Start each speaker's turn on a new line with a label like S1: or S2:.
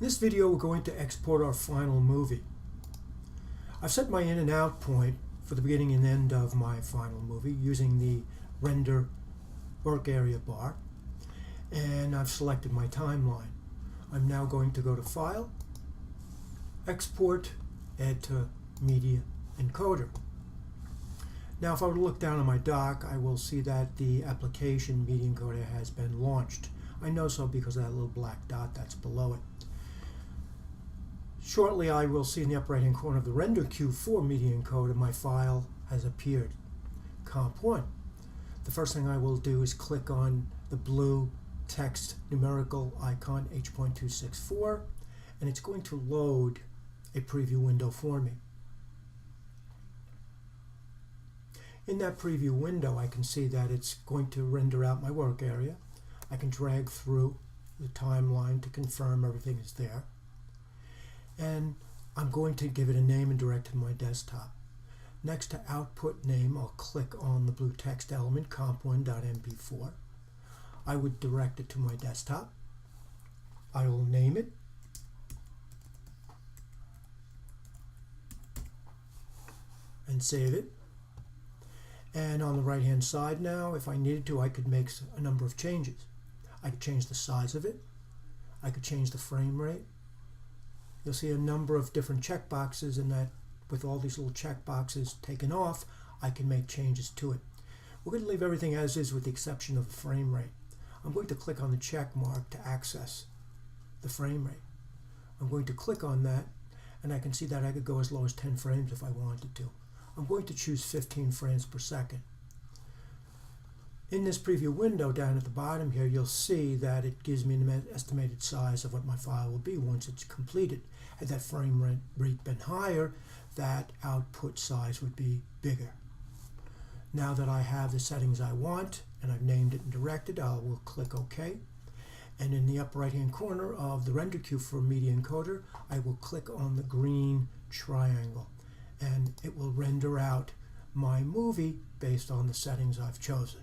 S1: In this video, we're going to export our final movie. I've set my in and out point for the beginning and end of my final movie using the render work area bar, and I've selected my timeline. I'm now going to go to File, Export, Add to Media Encoder. Now if I were to look down on my dock, I will see that the application Media Encoder has been launched. I know so because of that little black dot that's below it. Shortly I will see in the upper right hand corner of the render queue for Media Encoder my file has appeared, Comp1. The first thing I will do is click on the blue text numerical icon H.264, and it's going to load a preview window for me. In that preview window I can see that it's going to render out my work area. I can drag through the timeline to confirm everything is there. And I'm going to give it a name and direct it to my desktop. Next to output name, I'll click on the blue text element comp1.mp4. I would direct it to my desktop. I will name it. And save it. And on the right hand side now, if I needed to, I could make a number of changes. I could change the size of it. I could change the frame rate. You'll see a number of different checkboxes, and that with all these little checkboxes taken off, I can make changes to it. We're going to leave everything as is with the exception of the frame rate. I'm going to click on the check mark to access the frame rate. I'm going to click on that, and I can see that I could go as low as 10 frames if I wanted to. I'm going to choose 15 frames per second. In this preview window down at the bottom here, you'll see that it gives me an estimated size of what my file will be once it's completed. Had that frame rate been higher, that output size would be bigger. Now that I have the settings I want, and I've named it and directed, I will click OK. And in the upper right hand corner of the render queue for Media Encoder, I will click on the green triangle, and it will render out my movie based on the settings I've chosen.